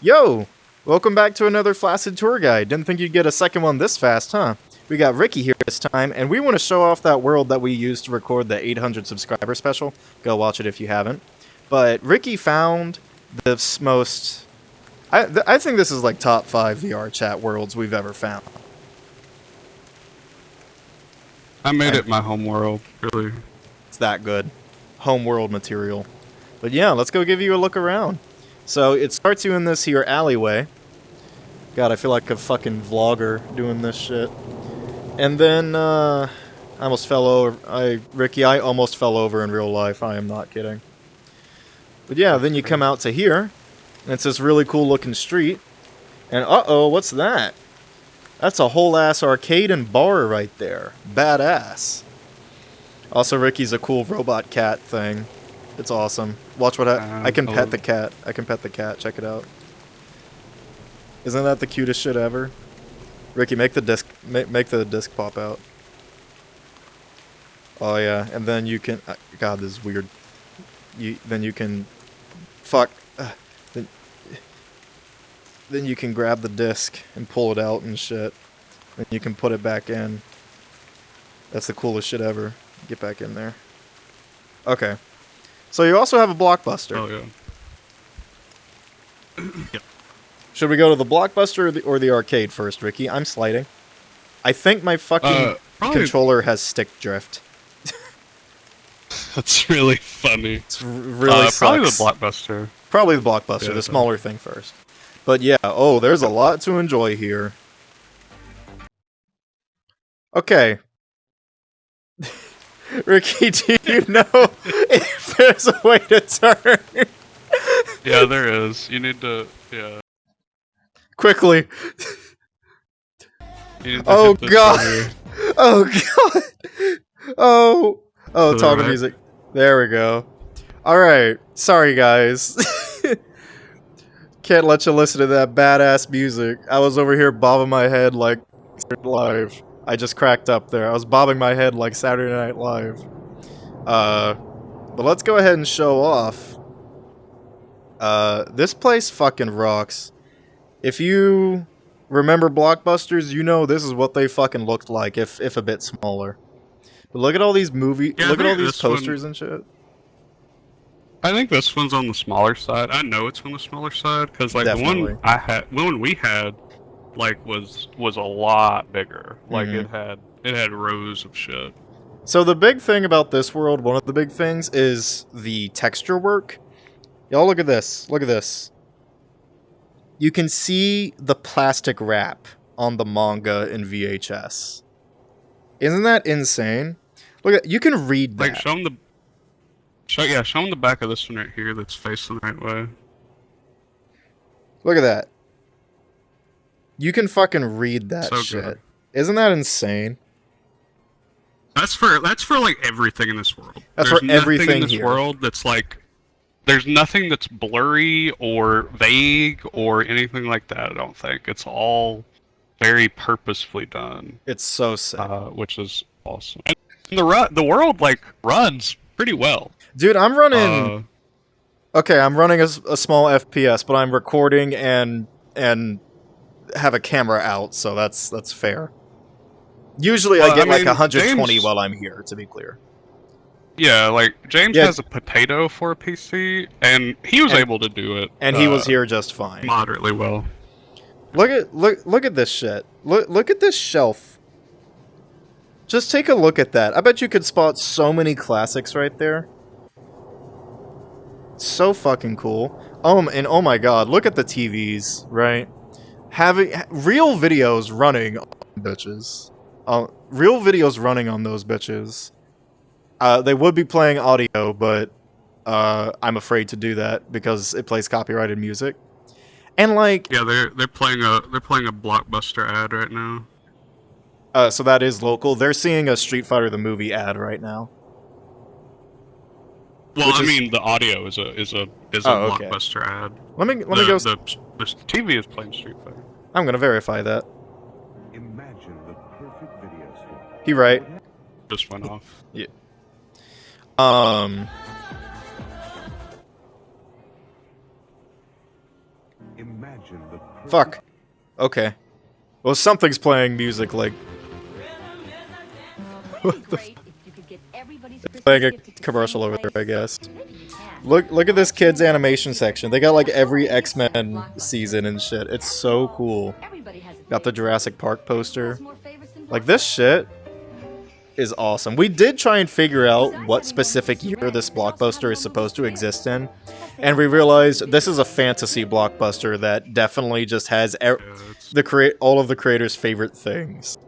Yo! Welcome back to another Flaccid tour guide. Didn't think you'd get a second one this fast, huh? We got Ricky here this time, and we want to show off that world that we used to record the 800 subscriber special. Go watch it if you haven't. But Ricky found the most... I think this is like top 5 VR chat worlds we've ever found. I made it my home world, really. It's that good. Home world material. But yeah, let's go give you a look around. So it starts you in this here alleyway. God, I feel like a fucking vlogger doing this shit. And then, I almost fell over. Ricky, I almost fell over in real life. I am not kidding. But yeah, then you come out to here. And it's this really cool looking street. And uh-oh, what's that? That's a whole ass arcade and bar right there. Badass. Also, Ricky's a cool robot cat thing. It's awesome. Watch what I can pet the cat. I can pet the cat. Check it out. Isn't that the cutest shit ever? Ricky, make the disc pop out. Oh yeah, and then you can. God, this is weird. Then you can. Fuck. Then you can grab the disc and pull it out and shit. Then you can put it back in. That's the coolest shit ever. Get back in there. Okay. So you also have a Blockbuster. Oh, yeah. Yep. Should we go to the Blockbuster or the arcade first, Ricky? I'm sliding. I think my fucking controller has stick drift. That's really funny. It's really sucks. Probably the Blockbuster. Probably the Blockbuster, the smaller thing first. But yeah, oh, there's a lot to enjoy here. Okay. Ricky, do you know if there's a way to turn? Yeah, there is. You need to, yeah. Quickly. You need to Oh hit this god. right here. Oh god. Oh. Oh, talking right? music. There we go. Alright. Sorry, guys. Can't let you listen to that badass music. I was over here bobbing my head like live. I just cracked up there. I was bobbing my head like Saturday Night Live. But let's go ahead and show off. This place fucking rocks. If you remember Blockbusters, you know this is what they fucking looked like, if a bit smaller. But look at all these look at all these posters and shit. I think this one's on the smaller side. I know it's on the smaller side, because like Definitely. the one we had, like was a lot bigger. Like it had rows of shit. So the big thing about this world, one of the big things, is the texture work. Y'all look at this. Look at this. You can see the plastic wrap on the manga in VHS. Isn't that insane? Look at, you can read that. Like show them the back of this one right here that's facing the right way. Look at that. You can fucking read that So shit. good. Isn't that insane? That's for like everything in this world. That's There's for everything nothing in this here. world that's like, there's nothing that's blurry or vague or anything like that. I don't think it's all very purposefully done. It's so sick. Which is awesome. And the world like runs pretty well. Dude, I'm running... okay, I'm running a small FPS, but I'm recording and have a camera out, so that's fair. Usually I get like 120 James, while I'm here, to be clear. Yeah, like James has a potato for a PC, and he was able to do it. And he was here just fine. Moderately well. Look at this shit. Look at this shelf. Just take a look at that. I bet you could spot so many classics right there. So fucking cool. And oh my god, look at the TVs, right? Having real videos running on bitches. Real videos running on those bitches. They would be playing audio, but I'm afraid to do that because it plays copyrighted music. And like, yeah, they're playing a Blockbuster ad right now. So that is local. They're seeing a Street Fighter the movie ad right now. Well, I mean, the audio is a Blockbuster ad. Let me go. The TV is playing Street Fighter. I'm gonna verify that. Imagine the perfect video script. He right. Just went off. Yeah. Imagine the perfect Fuck. Okay. Well, something's playing music like playing a commercial over there, I guess. Look at this kid's animation section. They got like every X-Men season and shit. It's so cool. Got the Jurassic Park poster. Like, this shit is awesome. We did try and figure out what specific year this blockbuster is supposed to exist in, and we realized this is a fantasy blockbuster that definitely just has all of the creators' favorite things.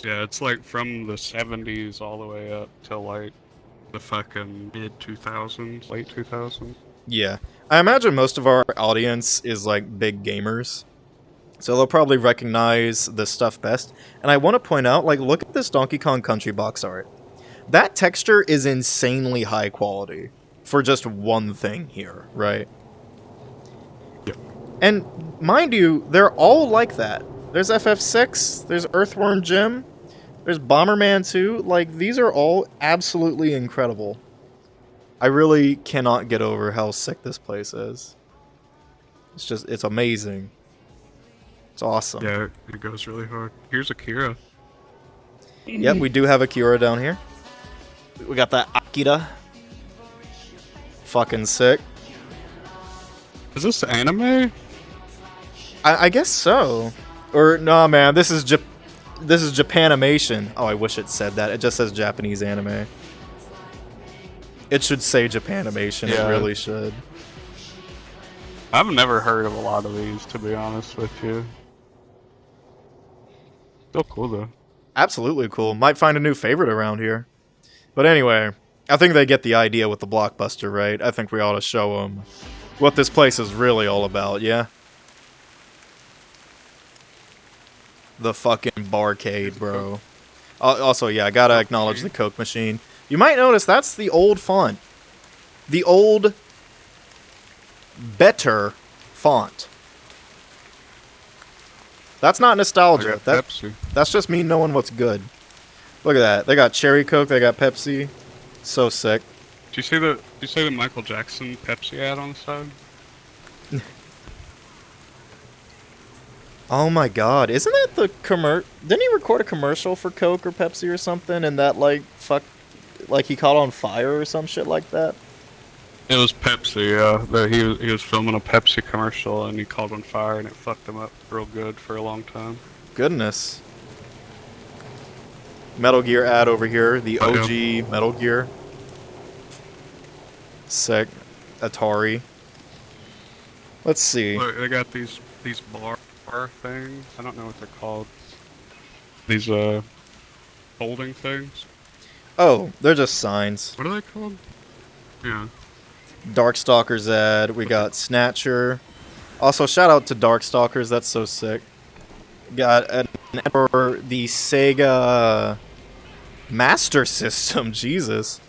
Yeah, it's like from the 70s all the way up till like the fucking mid 2000s, late 2000s. Yeah. I imagine most of our audience is like big gamers, so they'll probably recognize this stuff best. And I want to point out, like, look at this Donkey Kong Country box art. That texture is insanely high quality for just one thing here, right? Yep. And mind you, they're all like that. There's FF6, there's Earthworm Jim, there's Bomberman 2. Like, these are all absolutely incredible. I really cannot get over how sick this place is. It's amazing. It's awesome. Yeah, it goes really hard. Here's Akira. Yep, we do have Akira down here. We got that Akira. Fucking sick. Is this anime? I guess so. Or, nah, man, this is Japanimation. Oh, I wish it said that. It just says Japanese anime. It should say Japanimation. Yeah. It really should. I've never heard of a lot of these, to be honest with you. Still cool, though. Absolutely cool. Might find a new favorite around here. But anyway, I think they get the idea with the blockbuster, right? I think we ought to show them what this place is really all about, yeah? The fucking barcade, bro. Also, yeah, I gotta acknowledge the Coke machine. You might notice that's the old font. The old, better font. That's not nostalgia. That's just me knowing what's good. Look at that. They got Cherry Coke, they got Pepsi. So sick. Did you see the Michael Jackson Pepsi ad on the side? Oh my god, isn't that the didn't he record a commercial for Coke or Pepsi or something and that like he caught on fire or some shit like that? It was Pepsi, yeah. He was filming a Pepsi commercial and he caught on fire and it fucked him up real good for a long time. Goodness. Metal Gear ad over here, the OG Metal Gear. Sick. Atari. Let's see. Look, they got these bar things. I don't know what they're called. These holding things. Oh, they're just signs. What are they called? Yeah. Darkstalkers ad. We got Snatcher. Also, shout out to Darkstalkers. That's so sick. Got an ad for the Sega Master System. Jesus.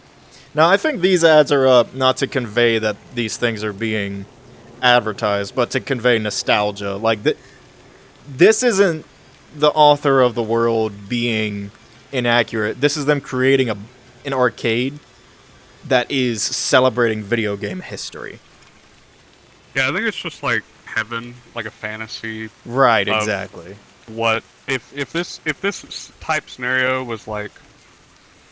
Now, I think these ads are up not to convey that these things are being advertised, but to convey nostalgia. Like, this isn't the author of the world being inaccurate. This is them creating an arcade that is celebrating video game history. Yeah, I think it's just like heaven, like a fantasy. Right, exactly. What if this type scenario was like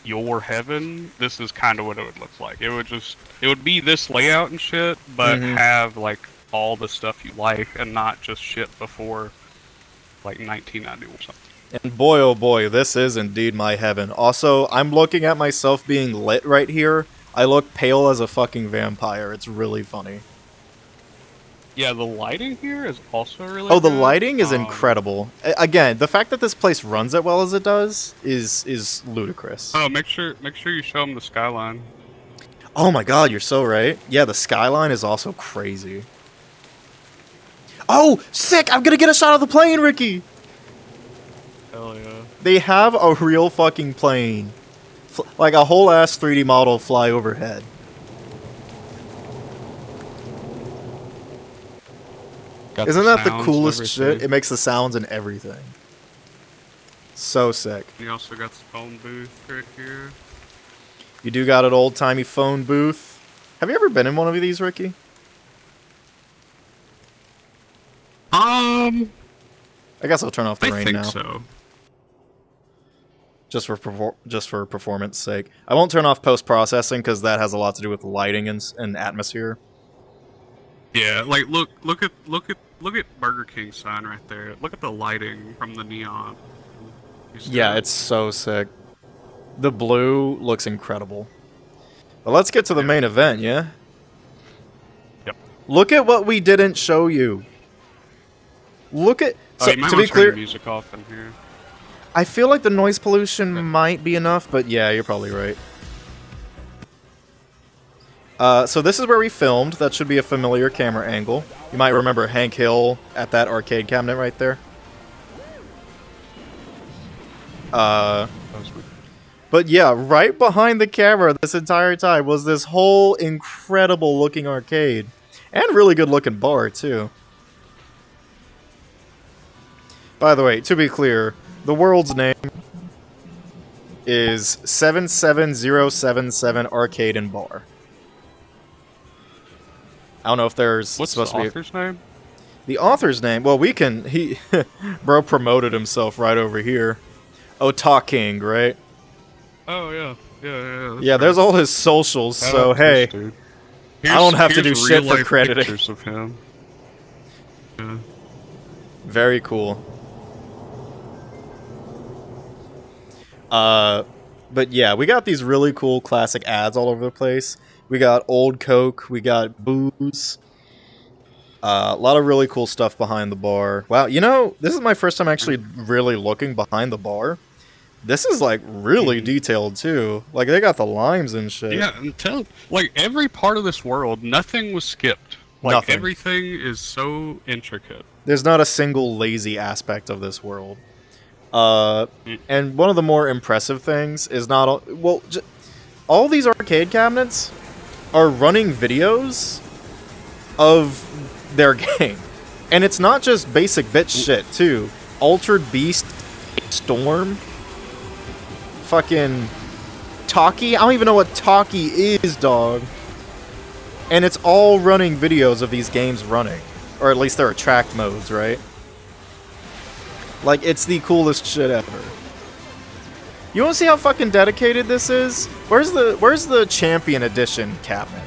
your heaven? This is kind of what it would look like. It would be this layout and shit, but have like all the stuff you like and not just shit before like 1990 or something. And boy, oh boy, this is indeed my heaven. Also, I'm looking at myself being lit right here. I look pale as a fucking vampire. It's really funny. Yeah, the lighting here is also really Oh, the good. lighting is incredible. Again, the fact that this place runs as well as it does is ludicrous. Oh, make sure you show them the skyline. Oh my god, you're so right. Yeah, the skyline is also crazy. Oh, sick! I'm gonna get a shot of the plane, Ricky! Hell yeah. They have a real fucking plane. Like a whole ass 3D model fly overhead. Got Isn't that the sounds, coolest everything. shit? It makes the sounds and everything. So sick. You also got the phone booth right here. You do got an old-timey phone booth. Have you ever been in one of these, Ricky? I guess I'll turn off the I rain think now. so. Just for performance sake. I won't turn off post-processing because that has a lot to do with lighting and atmosphere. Yeah, like look at Burger King's sign right there. Look at the lighting from the neon. Yeah, it's so sick. The blue looks incredible. But let's get to the main event, yeah? Yep. Look at what we didn't show you. Look at... So, you might to want be turn the clear, music off in here. I feel like the noise pollution might be enough, but yeah, you're probably right. So this is where we filmed. That should be a familiar camera angle. You might remember Hank Hill at that arcade cabinet right there. But yeah, right behind the camera this entire time was this whole incredible looking arcade. And really good looking bar, too. By the way, to be clear, the world's name is 77077 Arcade and Bar. I don't know if there's What's supposed the to be author's name? The author's name. Well, we can. He, bro, promoted himself right over here. King, right? Oh yeah, yeah. Yeah, there's all his socials. Shout So out to hey, this dude. I don't have to do Here's shit for real-life crediting. Pictures of him. Yeah. Very cool. But yeah, we got these really cool classic ads all over the place. We got old Coke, we got booze. A lot of really cool stuff behind the bar. Wow, you know, this is my first time actually really looking behind the bar. This is, like, really detailed, too. Like, they got the limes and shit. Yeah, like, every part of this world, nothing was skipped. Like, Nothing. everything is so intricate. There's not a single lazy aspect of this world. And one of the more impressive things is not all... Well, all these arcade cabinets are running videos of their game. And it's not just basic bitch shit, too. Altered Beast, Storm, fucking Talkie. I don't even know what Talkie is, dog. And it's all running videos of these games running. Or at least their attract modes, right? Like, it's the coolest shit ever. You wanna see how fucking dedicated this is? Where's the Champion Edition cabinet?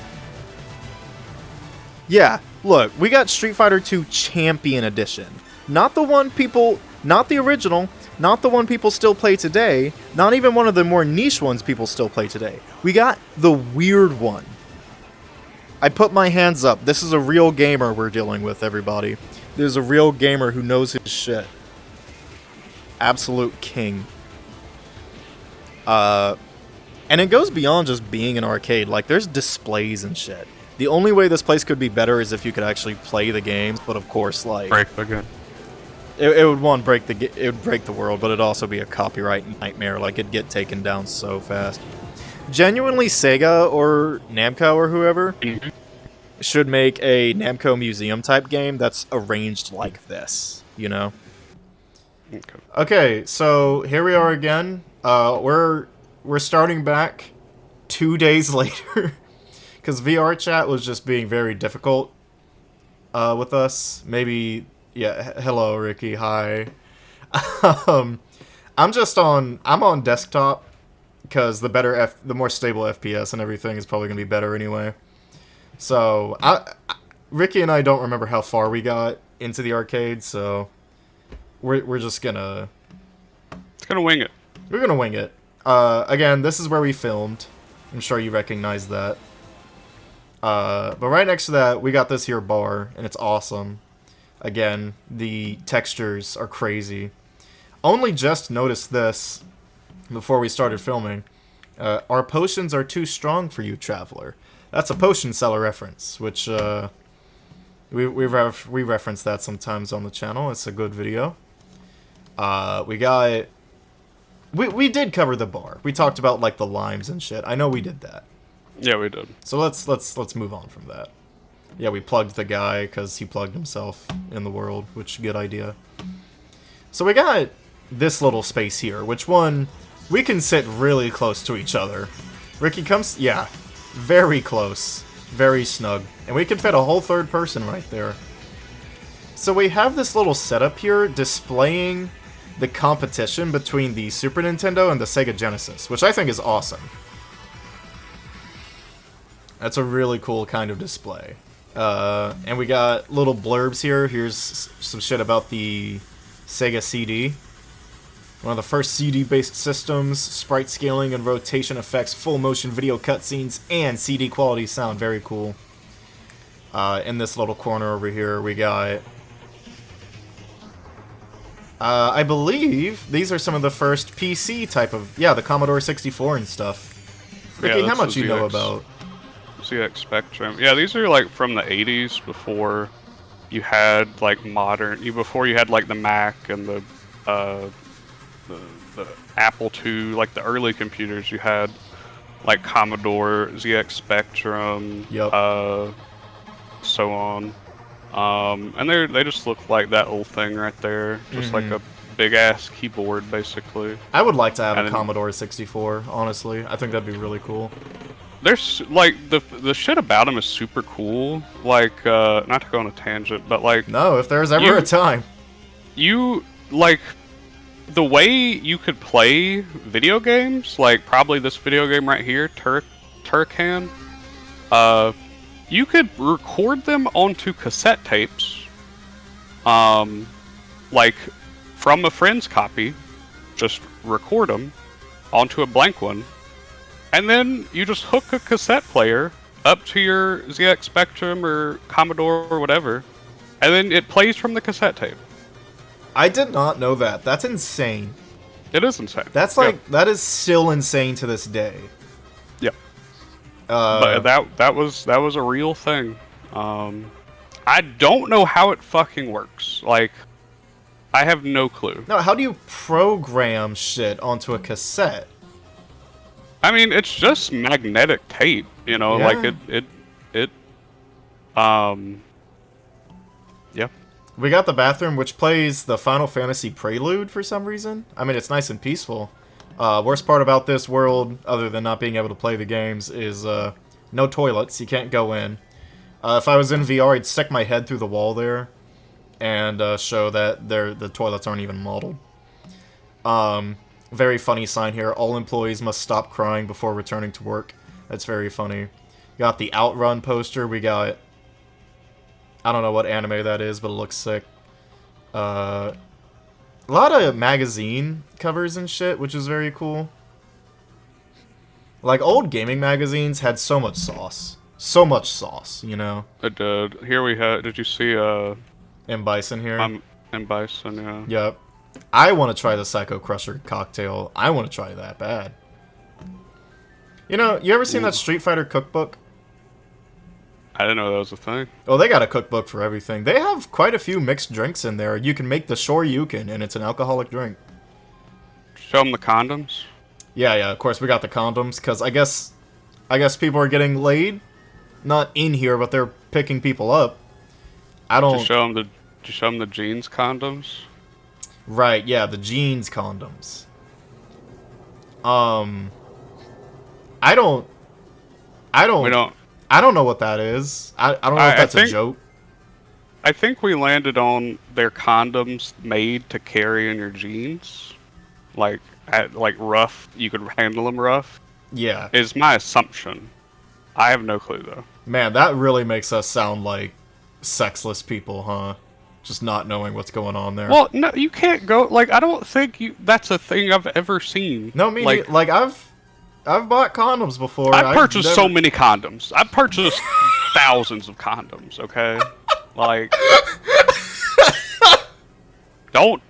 Yeah, look, we got Street Fighter 2 Champion Edition. Not the one people... Not the original. Not the one people still play today. Not even one of the more niche ones people still play today. We got the weird one. I put my hands up. This is a real gamer we're dealing with, everybody. There's a real gamer who knows his shit. Absolute king. And it goes beyond just being an arcade. Like, there's displays and shit. The only way this place could be better is if you could actually play the games, but of course, like... Break again. It would break the world, but it'd also be a copyright nightmare. Like, it'd get taken down so fast. Genuinely, Sega or Namco or whoever should make a Namco Museum type game that's arranged like this, you know? Okay, so here we are again. We're starting back 2 days later because VR chat was just being very difficult with us. Maybe, yeah. Hello, Ricky. Hi. I'm on desktop because the more stable FPS and everything is probably gonna be better anyway. So Ricky and I don't remember how far we got into the arcade, so we're just gonna wing it. We're gonna wing it. Again, this is where we filmed. I'm sure you recognize that. But right next to that, we got this here bar, and it's awesome. Again, the textures are crazy. Only just noticed this before we started filming. Our potions are too strong for you, traveler. That's a potion seller reference, which we reference that sometimes on the channel. It's a good video. We did cover the bar. We talked about like the limes and shit. I know we did that. Yeah, we did. So let's move on from that. Yeah, we plugged the guy because he plugged himself in the world, which good idea. So we got this little space here, which one we can sit really close to each other. Ricky comes, yeah, very close, very snug, and we can fit a whole third person right there. So we have this little setup here displaying the competition between the Super Nintendo and the Sega Genesis, which I think is awesome. That's a really cool kind of display. And we got little blurbs here. Here's some shit about the Sega CD. One of the first CD-based systems, sprite scaling and rotation effects, full motion video cutscenes, and CD quality sound. Very cool. In this little corner over here, we got... I believe these are some of the first PC type of... Yeah, the Commodore 64 and stuff. Ricky, how much you know about? ZX Spectrum. Yeah, these are like from the 80s before you had like modern... Before you had like the Mac and the Apple II, like the early computers. You had like Commodore, ZX Spectrum, yep. So on. And they just look like that old thing right there, just like a big ass keyboard, basically. I would like to have a Commodore 64, honestly. I think that'd be really cool. There's like the shit about them is super cool. Like, not to go on a tangent, but like, no, if there's ever a time, you like the way you could play video games, like probably this video game right here, Turrican. You could record them onto cassette tapes, like from a friend's copy, just record them onto a blank one, and then you just hook a cassette player up to your ZX Spectrum or Commodore or whatever, and then it plays from the cassette tape. I did not know that. That's insane. It is insane. That's like, that is still insane to this day. Yeah. But that was a real thing. I don't know how it fucking works. Like, I have no clue. No, how do you program shit onto a cassette? I mean, it's just magnetic tape, you know, yeah. like yeah. We got the bathroom, which plays the Final Fantasy Prelude for some reason. I mean, it's nice and peaceful. Worst part about this world, other than not being able to play the games, is no toilets. You can't go in. If I was in VR, I'd stick my head through the wall there and show that the toilets aren't even modeled. Very funny sign here. All employees must stop crying before returning to work. That's very funny. Got the Outrun poster. We got... I don't know what anime that is, but it looks sick. A lot of magazine covers and shit, which is very cool. Like, old gaming magazines had so much sauce. So much sauce, you know? It did. Here we have... Did you see, M. Bison here? M. Bison, yeah. Yep. I want to try the Psycho Crusher cocktail. I want to try that bad. You know, you ever seen that Street Fighter cookbook? I didn't know that was a thing. Oh, they got a cookbook for everything. They have quite a few mixed drinks in there. You can make the shoryuken, and it's an alcoholic drink. Show them the condoms. Yeah, of course we got the condoms, because I guess people are getting laid. Not in here, but they're picking people up. I don't... Did you show them the jeans condoms? Right, yeah, the jeans condoms. I don't know what that is. I don't know if that's a joke. I think we landed on their condoms made to carry in your jeans. Like rough, you could handle them rough. Yeah. Is my assumption. I have no clue, though. Man, that really makes us sound like sexless people, huh? Just not knowing what's going on there. Well, no, you can't go... Like, I don't think that's a thing I've ever seen. No, me like I've bought condoms before. I've purchased so many condoms. I've purchased thousands of condoms, okay? Like... Don't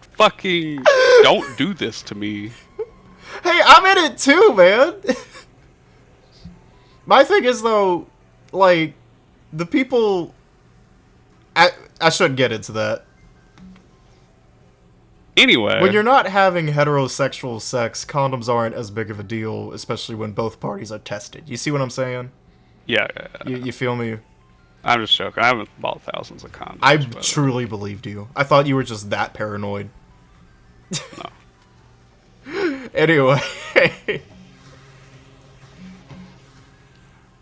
do this to me. Hey, I'm in it too, man! My thing is, though, like, the people... I shouldn't get into that. Anyway. When you're not having heterosexual sex, condoms aren't as big of a deal, especially when both parties are tested. You see what I'm saying? Yeah. You feel me? I'm just joking. I haven't bought thousands of condoms. I truly believed you. I thought you were just that paranoid. No. Anyway.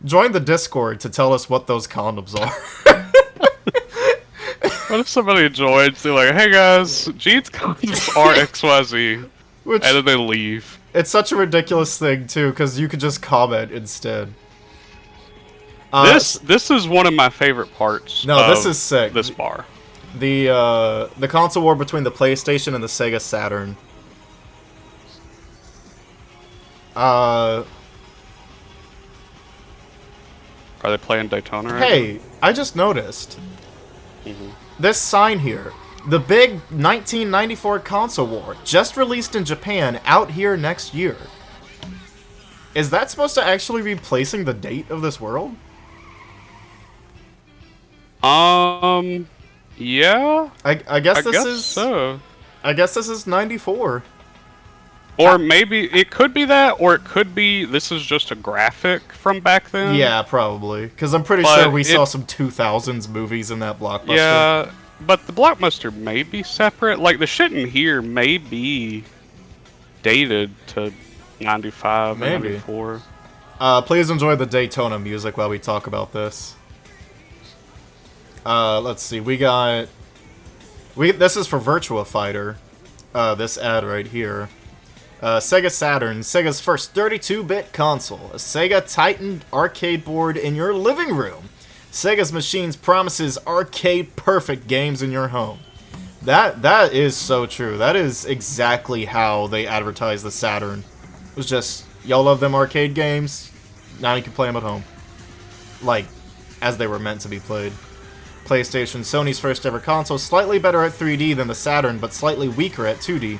Join the Discord to tell us what those condoms are. What if somebody joins? They're like, "Hey guys, Gene's condoms are XYZ," Which and then they leave. it's such a ridiculous thing too, because you could just comment instead. This is one of my favorite parts. No, this is sick. This bar. The console war between the PlayStation and the Sega Saturn. Are they playing Daytona? Right Hey, I just noticed this sign here. The big 1994 console war, just released in Japan, out here next year. Is that supposed to actually be placing the date of this world? Yeah. I guess this guess is so. I guess this is 94. Or maybe it could be that, or it could be this is just a graphic from back then. Yeah, probably. Because I'm pretty sure we saw some 2000s movies in that blockbuster. Yeah, but the blockbuster may be separate. Like, the shit in here may be dated to 95, Maybe. 94. Please enjoy the Daytona music while we talk about this. Let's see. This is for Virtua Fighter. This ad right here. Sega Saturn, Sega's first 32-bit console, a Sega Titan arcade board in your living room. Sega's machines promises arcade-perfect games in your home. That is so true. That is exactly how they advertised the Saturn. It was just, y'all love them arcade games? Now you can play them at home. Like, as they were meant to be played. PlayStation, Sony's first ever console, slightly better at 3D than the Saturn, but slightly weaker at 2D.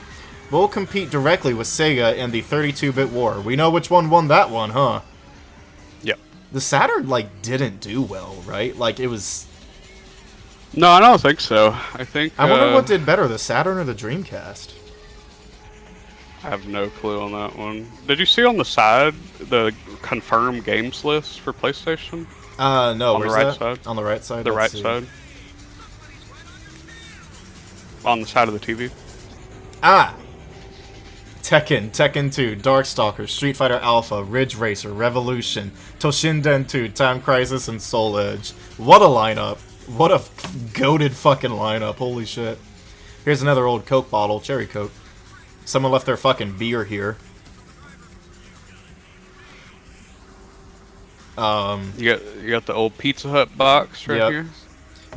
Will compete directly with Sega in the 32-bit war. We know which one won that one, huh? Yep. The Saturn, like, didn't do well, right? Like, it was... No, I don't think so. I wonder what did better, the Saturn or the Dreamcast? I have no clue on that one. Did you see on the side the confirmed games list for PlayStation? No. On the right side. On the right side? The Let's right see. side. On the side of the TV. Ah! Tekken 2, Darkstalkers, Street Fighter Alpha, Ridge Racer, Revolution, Toshinden 2, Time Crisis, and Soul Edge. What a lineup. What a goated fucking lineup. Holy shit. Here's another old Coke bottle, Cherry Coke. Someone left their fucking beer here. You got the old Pizza Hut box right Yep. here.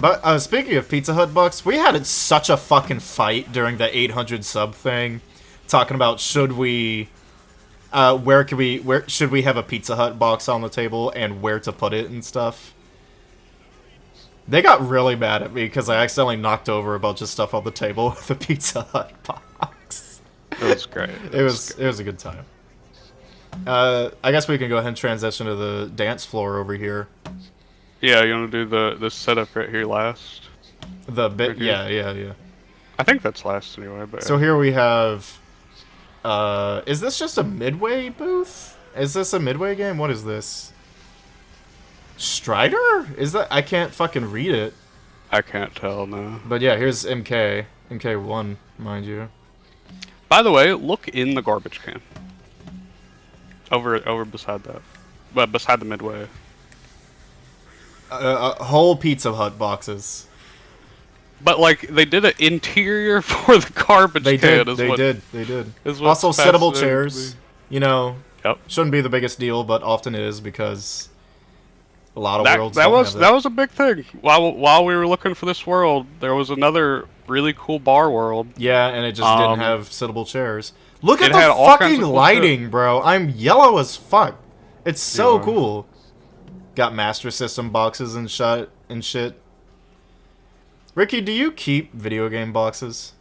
But speaking of Pizza Hut bucks, we had such a fucking fight during the 800 sub thing, talking about should we should we have a Pizza Hut box on the table and where to put it and stuff. They got really mad at me because I accidentally knocked over a bunch of stuff on the table with the Pizza Hut box. It was great. It was a good time. I guess we can go ahead and transition to the dance floor over here. Yeah, you want to do the setup right here last? The bit, Right here. yeah. I think that's last anyway. But So here we have. Is this just a Midway booth? Is this a Midway game? What is this? Strider? Is that? I can't fucking read it. I can't tell now. But yeah, here's MK1, mind you. By the way, look in the garbage can. Over beside that, but beside the Midway. Whole Pizza Hut boxes. But like they did an interior for the garbage They can. did. They did. is what's Also, sittable fascinating to chairs. me. You know, Yep. shouldn't be the biggest deal, but often is because a lot of worlds. That don't was have that was a big thing. While we were looking for this world, there was another really cool bar world. Yeah, and it just didn't have sittable chairs. Look at it the had all kinds fucking of cool lighting, bro. I'm yellow as fuck. It's so Yeah. cool. Got Master System boxes and shit. Ricky, do you keep video game boxes?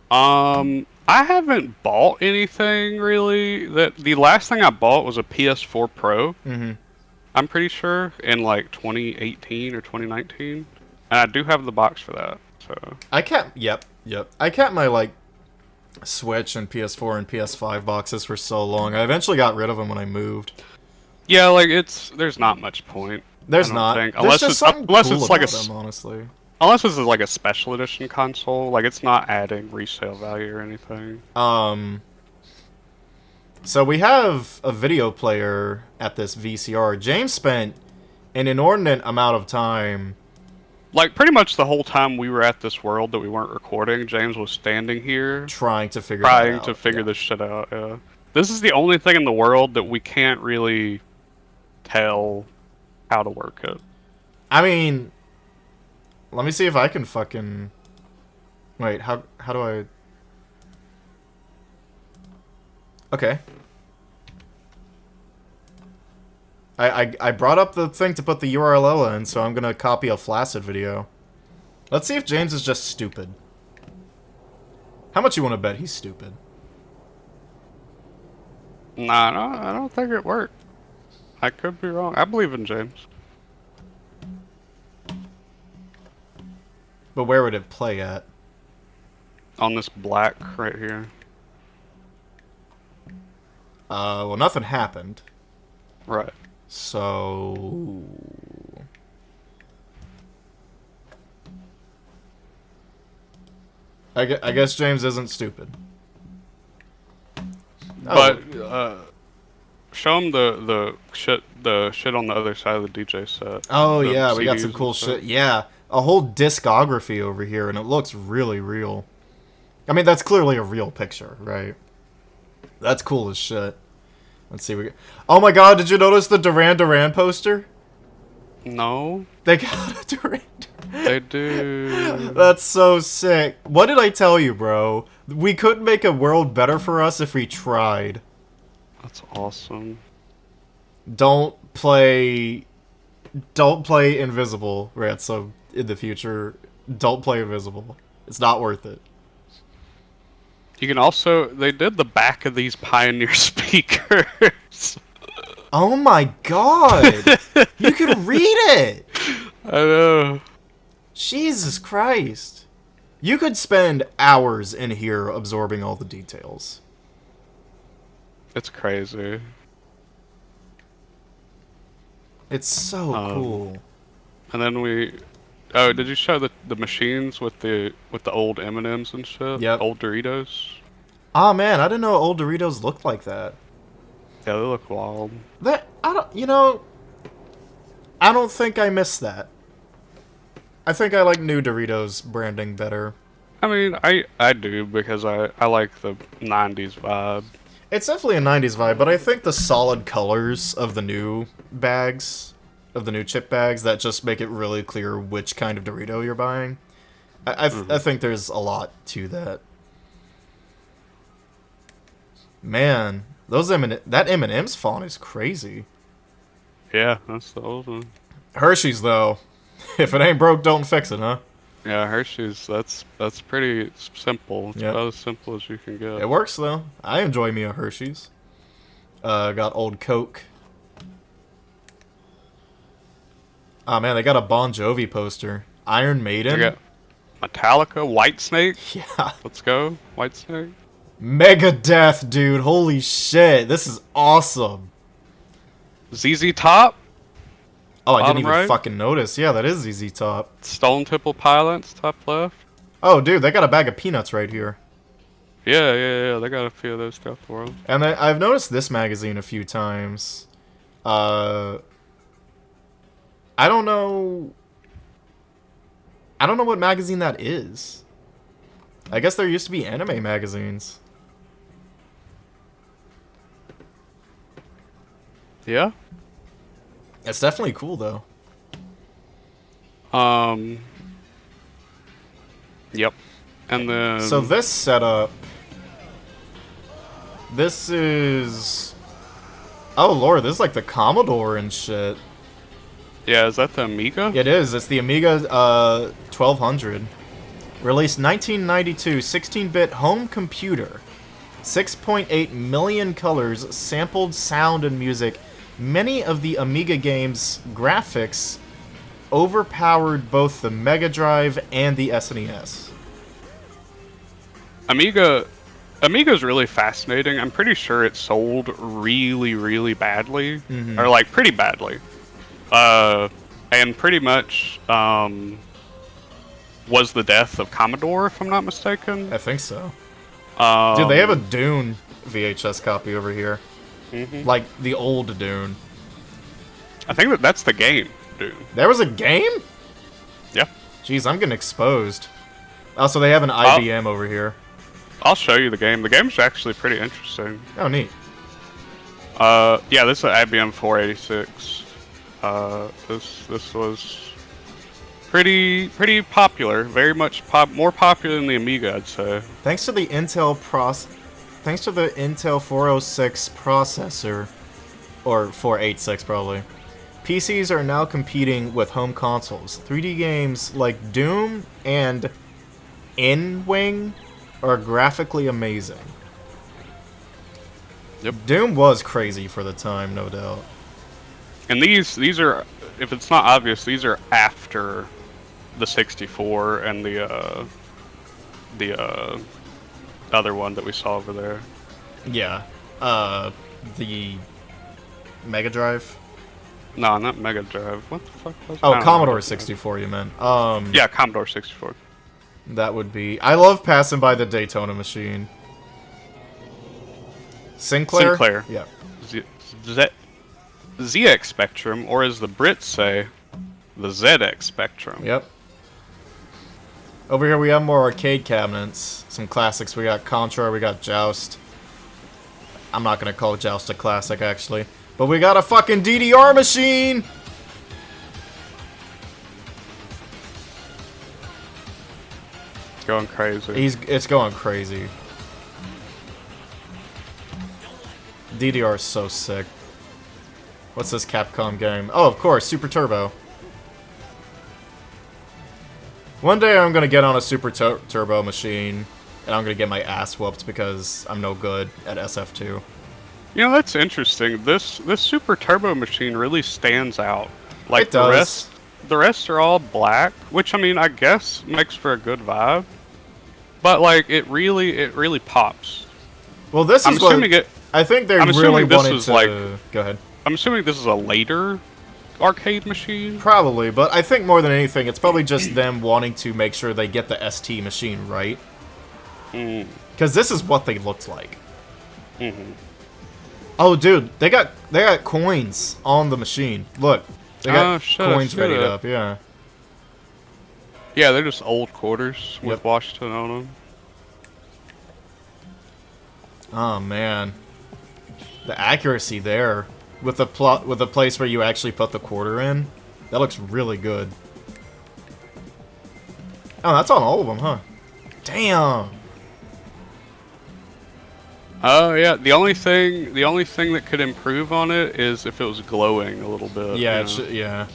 I haven't bought anything really. The last thing I bought was a PS4 Pro. Mm-hmm. I'm pretty sure in like 2018 or 2019, and I do have the box for that. So I kept. Yep. I kept my like Switch and PS4 and PS5 boxes for so long. I eventually got rid of them when I moved. yeah, like there's not much point. There's I don't not. think. There's Unless just it's something unless cool it's like about a them, honestly. unless it's like a special edition console. Like it's not adding resale value or anything. So we have a video player at this VCR. James spent an inordinate amount of time like pretty much the whole time we were at this world that we weren't recording, James was standing here trying to figure this shit out. Yeah. This is the only thing in the world that we can't really tell how to work it. I mean, let me see if I can fucking... Wait, how do I... Okay. I brought up the thing to put the URL in, so I'm gonna copy a Flaccid video. Let's see if James is just stupid. How much you want to bet he's stupid? Nah, no, I don't think it worked. I could be wrong. I believe in James. But where would it play at? On this black right here. Well, nothing happened. Right. So... I guess James isn't stupid. But, show him the shit on the other side of the DJ set. Oh, The yeah, we got CDs some cool and stuff. shit. Yeah, a whole discography over here, and it looks really real. I mean, that's clearly a real picture, right? That's cool as shit. Let's see. Oh my god, did you notice the Duran Duran poster? No, They got a Duran Duran. they do. That's so sick. What did I tell you, bro? We couldn't make a world better for us if we tried. That's awesome. Don't play Invisible, right? So in the future, don't play Invisible. It's not worth it. You can also, they did the back of these Pioneer speakers. Oh my god! You can read it! I know. Jesus Christ. You could spend hours in here absorbing all the details. It's crazy. It's so cool. And then oh, did you show the machines with the old M&Ms and shit? Yep. Old Doritos? Ah man, I didn't know old Doritos looked like that. Yeah, they look wild. I don't think I missed that. I think I like new Doritos branding better. I mean, I do because I like the 90s vibe. It's definitely a 90s vibe, but I think the solid colors of the new bags, of the new chip bags, that just make it really clear which kind of Dorito you're buying. I think there's a lot to that. Man, that M&M's font is crazy. Yeah, that's the old one. Hershey's, though. If it ain't broke, don't fix it, huh? Yeah, Hershey's, that's pretty simple. It's Yep. about as simple as you can get. It works, though. I enjoy me a Hershey's. Got old Coke. Oh, man, they got a Bon Jovi poster. Iron Maiden. They got Metallica, Whitesnake. Yeah. Let's go, Whitesnake. Megadeth, dude. Holy shit. This is awesome. ZZ Top, Oh, I didn't Bottom even right. fucking notice. Yeah, that is ZZ Top. Stone Temple Pilots, top left. Oh, dude, they got a bag of peanuts right here. Yeah, they got a few of those throughout the world. And I've noticed this magazine a few times. I don't know what magazine that is. I guess there used to be anime magazines. Yeah. It's definitely cool, though. Yep. And then So this setup... This is... Oh, Lord, this is like the Commodore and shit. yeah, is that the Amiga? It is. It's the Amiga 1200. Released 1992, 16-bit home computer. 6.8 million colors, sampled sound and music. Many of the Amiga games' graphics overpowered both the Mega Drive and the SNES. Amiga's really fascinating. I'm pretty sure it sold really, really badly. Mm-hmm. Or like pretty badly. And pretty much was the death of Commodore, if I'm not mistaken. I think so. Dude, they have a Dune VHS copy over here. Mm-hmm. Like, the old Dune. I think that's the game, dude. There was a game? Yeah. Jeez, I'm getting exposed. Also, they have an IBM over here. I'll show you the game. The game's actually pretty interesting. Oh, neat. Yeah, this is an IBM 486. This was pretty popular. Very much more popular than the Amiga, I'd say. Thanks to the Intel 406 processor, or 486 probably, PCs are now competing with home consoles. 3D games like Doom and N-Wing are graphically amazing. Yep. Doom was crazy for the time, no doubt. And these are, if it's not obvious, these are after the 64 and the other one that we saw over there. Yeah. The Mega Drive? No, not Mega Drive. What the fuck was it? Oh, Commodore 64 you meant. Yeah, Commodore 64. That would be... I love passing by the Daytona machine. Sinclair? Sinclair. Yeah. ZX Spectrum, or as the Brits say, the ZX Spectrum. Yep. Over here we have more arcade cabinets. Some classics. We got Contra, we got Joust. I'm not gonna call Joust a classic, actually. But we got a fucking DDR machine! It's going crazy. It's going crazy. DDR is so sick. What's this Capcom game? Oh, of course, Super Turbo. One day I'm gonna get on a Super Turbo machine, and I'm gonna get my ass whooped because I'm no good at SF2. You know, that's interesting. This Super Turbo machine really stands out. Like It does. the rest are all black, which I mean, I guess makes for a good vibe. But like, it really pops. Well, this I'm is what assuming it. I think they I'm really assuming this wanted is to. like- Go ahead. I'm assuming this is a later arcade machine. Probably, but I think more than anything, it's probably just them wanting to make sure they get the ST machine right. Because this is what they looked like. Oh, dude, they got coins on the machine. Look, they got coins ready up. Yeah. Yeah, they're just old quarters with Yep. Washington on them. Oh man, the accuracy there with the place where you actually put the quarter in, that looks really good. Oh, that's on all of them, huh? Damn. Oh yeah, the only thing that could improve on it is if it was glowing a little bit. Yeah, you know?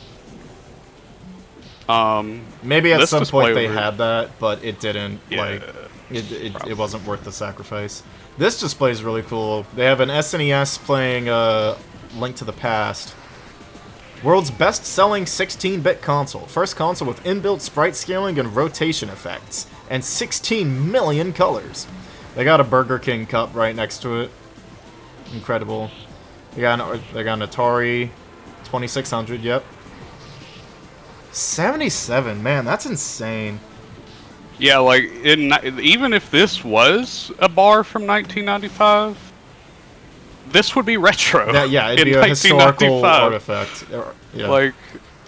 yeah. Um, Maybe at this some point display they had that, but it didn't. Yeah, Like, it wasn't worth the sacrifice. This display is really cool. They have an SNES playing Link to the Past. World's best-selling 16-bit console. First console with inbuilt sprite scaling and rotation effects. And 16 million colors. They got a Burger King cup right next to it. Incredible. They got an Atari 2600, yep. 77, man, that's insane. yeah, like even if this was a bar from 1995, this would be retro. Yeah, it'd in be a historical 1995. artifact. Yeah. Like,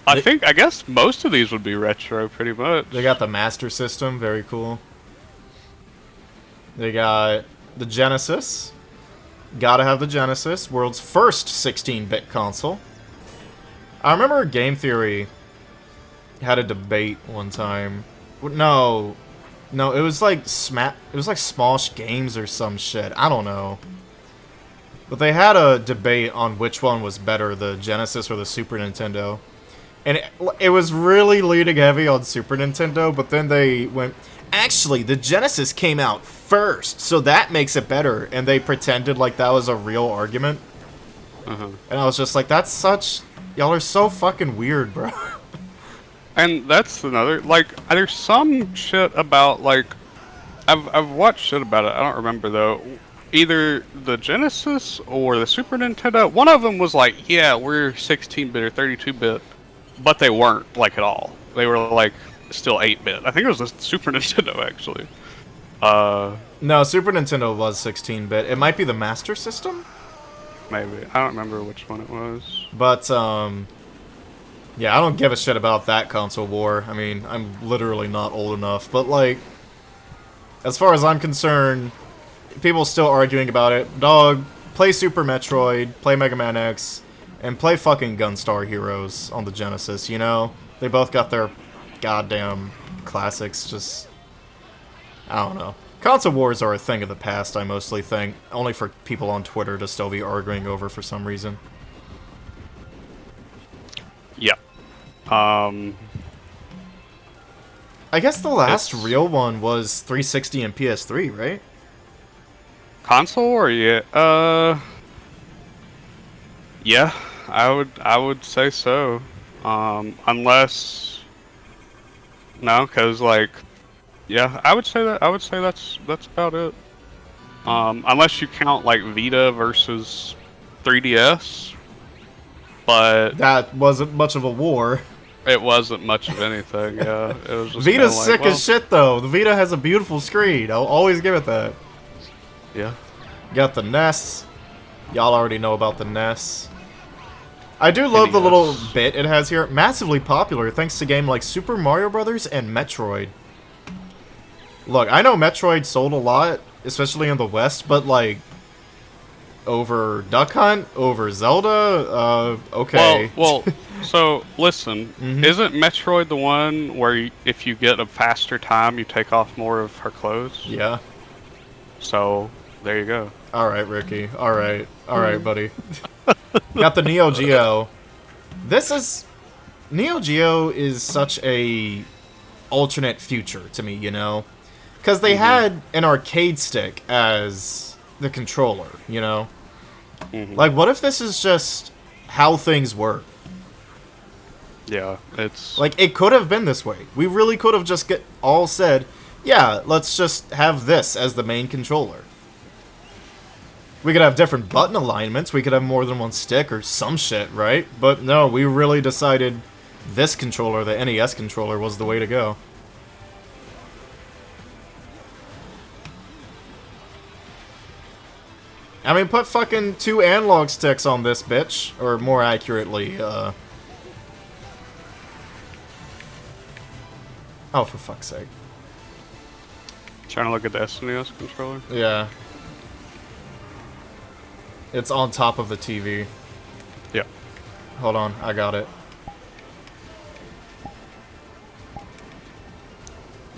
I guess most of these would be retro, pretty much. They got the Master System, very cool. They got the Genesis. Gotta have the Genesis, world's first 16-bit console. I remember Game Theory had a debate one time. No, it was like Smosh Games or some shit. I don't know. But they had a debate on which one was better, the Genesis or the Super Nintendo. And it was really leading heavy on Super Nintendo, but then they went, actually, the Genesis came out first, so that makes it better. And they pretended like that was a real argument. And I was just like, that's such... Y'all are so fucking weird, bro. And that's another, like, there's some shit about, like, I've watched shit about it, I don't remember though. Either the Genesis or the Super Nintendo, one of them was like, yeah, we're 16-bit or 32-bit, but they weren't, like, at all. They were, like, still 8-bit. I think it was the Super Nintendo, actually. No, Super Nintendo was 16-bit. It might be the Master System? Maybe. I don't remember which one it was. But, Yeah, I don't give a shit about that console war. I mean, I'm literally not old enough, but like, as far as I'm concerned, people still arguing about it. Dog, play Super Metroid, play Mega Man X, and play fucking Gunstar Heroes on the Genesis, you know? They both got their goddamn classics, just... I don't know. Console wars are a thing of the past, I mostly think. Only for people on Twitter to still be arguing over for some reason. Yeah. I guess the last real one was 360 and PS3, right? Console or yeah? Yeah, I would say so. Unless no, because like, yeah, I would say that's about it. Unless you count like Vita versus 3DS, but That wasn't much of a war. it wasn't much of anything. Yeah, it was just Vita's kinda like, sick well, as shit, though. The Vita has a beautiful screen. I'll always give it that. Yeah. Got the NES. Y'all already know about the NES. I do love the little NES. bit it has here. Massively popular thanks to games like Super Mario Brothers and Metroid. Look, I know Metroid sold a lot, especially in the West, but like over Duck Hunt, over Zelda, okay. Well, so listen, isn't Metroid the one where if you get a faster time, you take off more of her clothes? Yeah. So there you go. All right, Ricky. All right, buddy. Got the Neo Geo. Neo Geo is such a alternate future to me, you know, because they had an arcade stick as the controller, you know. Like, what if this is just how things work? Yeah, it's Like, it could have been this way. We really could have just all said, yeah, let's just have this as the main controller. We could have different button alignments, we could have more than one stick or some shit, right? But no, we really decided this controller, the NES controller, was the way to go. I mean, put fucking 2 analog sticks on this bitch, or more accurately, oh, for fuck's sake. trying to look at the SNES controller. Yeah. It's on top of the TV. Yeah. Hold on, I got it.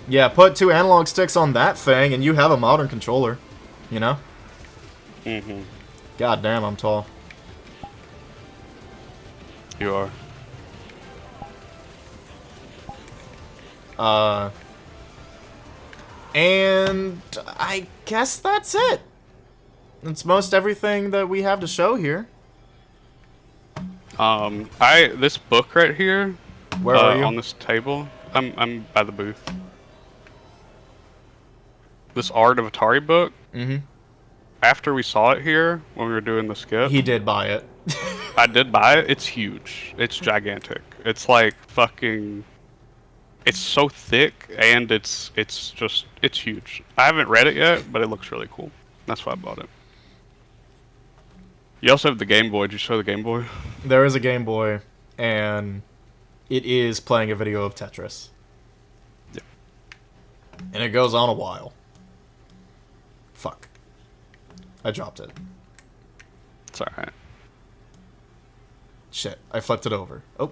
Yeah, put 2 analog sticks on that thing, and you have a modern controller. You know? God damn, I'm tall. You are. And I guess that's it. That's most everything that we have to show here. This book right here. Where are you? On this table. I'm by the booth. This Art of Atari book. After we saw it here when we were doing the skip, He did buy it. I did buy it. It's huge. It's gigantic. It's like fucking. It's so thick and it's huge. I haven't read it yet, but it looks really cool. That's why I bought it. You also have the Game Boy. Did you show the Game Boy? There is a Game Boy, and it is playing a video of Tetris. Yeah. And it goes on a while. Fuck. I dropped it. It's alright. Shit, I flipped it over. Oh.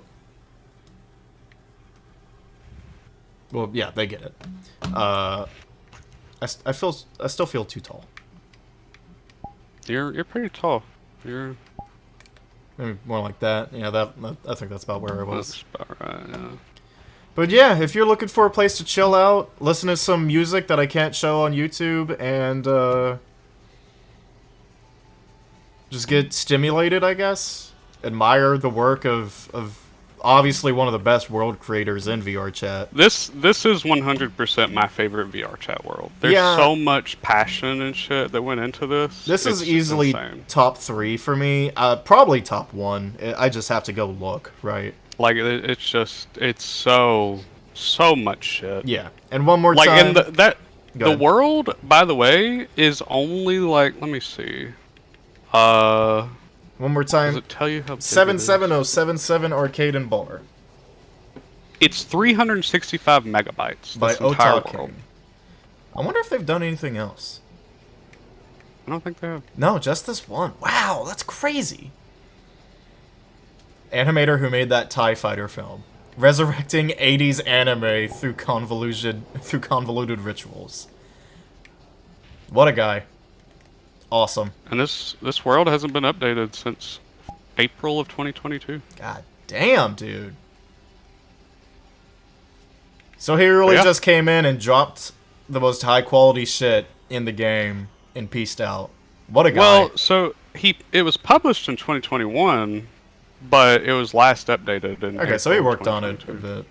Well, yeah, they get it. I still feel too tall. You're pretty tall. You're. Maybe more like that. Yeah, I think that's about where I was. That's about right. Yeah. But yeah, if you're looking for a place to chill out, listen to some music that I can't show on YouTube, and just get stimulated, I guess. Admire the work of obviously one of the best world creators in VR chat. This is 100% my favorite VR chat world. There's so much passion and shit that went into this. This is easily top 3 for me. Probably top 1. I just have to go look, right? Like it's so much shit. Yeah, and one more like, time. And the world, by the way, is only like, let me see. One more time. Does it tell you how big 77077 Arcade and Bar. It's 365 megabytes. by This entire Otak world. King. I wonder if they've done anything else. I don't think they have. No, just this one. Wow, that's crazy. Animator who made that TIE Fighter film. Resurrecting 80s anime through convoluted rituals. What a guy. Awesome. And this world hasn't been updated since April of 2022. God damn, dude. So he really Yeah. just came in and dropped the most high quality shit in the game and peaced out. What a guy. Well, so it was published in 2021, but it was last updated in Okay, so he April of worked on it a 2022. bit.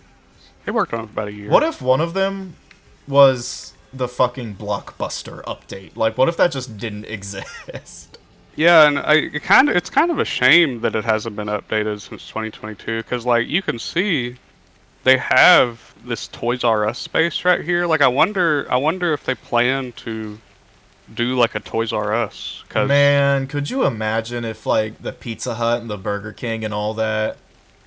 He worked on it for about a year. What if one of them was the fucking Blockbuster update? Like, what if that just didn't exist? Yeah, and it's kind of a shame that it hasn't been updated since 2022, because like you can see, they have this Toys R Us space right here. Like I wonder if they plan to do like a Toys R Us. Cause Man, could you imagine if, like, the Pizza Hut and the Burger King and all that?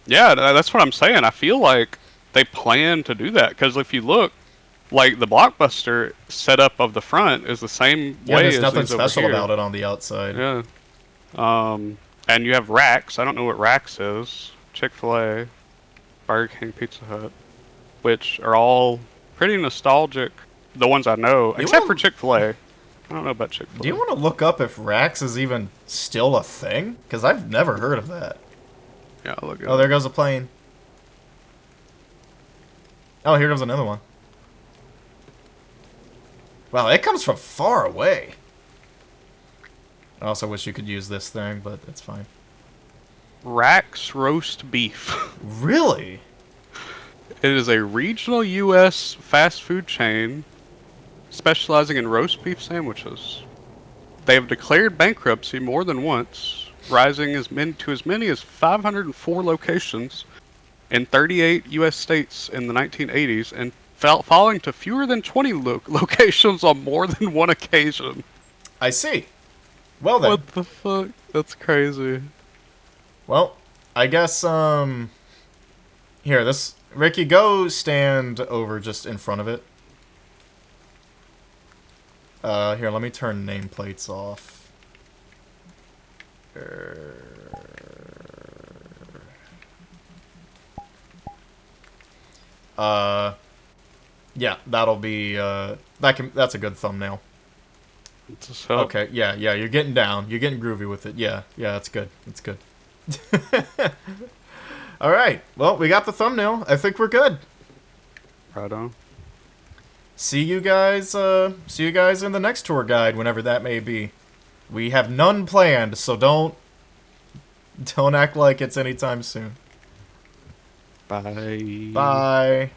yeah, that's what I'm saying. I feel like they plan to do that, because if you look, like the Blockbuster setup of the front is the same Yeah, way there's as nothing these over special here. about it on the outside. Yeah. And you have Racks. I don't know what Racks is. Chick-fil-A, Burger King, Pizza Hut, which are all pretty nostalgic. The ones I know, except for Chick-fil-A. I don't know about Chick-fil-A. Do you want to look up if Rax is even still a thing? Because I've never heard of that. Yeah, I'll look it Oh, up. there goes a plane. Oh, here comes another one. Wow, it comes from far away. I also wish you could use this thing, but it's fine. Racks Roast Beef. Really? It is a regional U.S. fast food chain specializing in roast beef sandwiches. They have declared bankruptcy more than once, rising to as many as 504 locations in 38 U.S. states in the 1980s, and falling to fewer than 20 locations on more than one occasion. I see. Well then. What the fuck? That's crazy. Well, I guess, here, Ricky, go stand over just in front of it. Here, let me turn nameplates off. Yeah, that'll be, that's a good thumbnail. Okay, yeah, you're getting down. You're getting groovy with it. Yeah, that's good. That's good. Alright, well, we got the thumbnail. I think we're good. Right on. See you guys in the next tour guide, whenever that may be. We have none planned, so don't act like it's anytime soon. Bye. Bye.